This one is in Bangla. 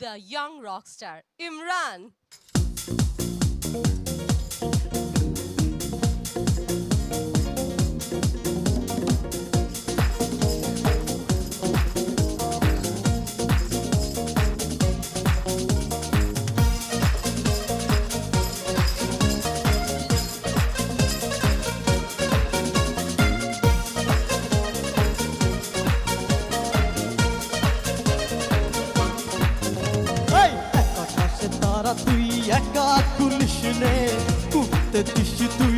the young rock star, Imran. তুই একা কুলিস নে কুতে দিস তুই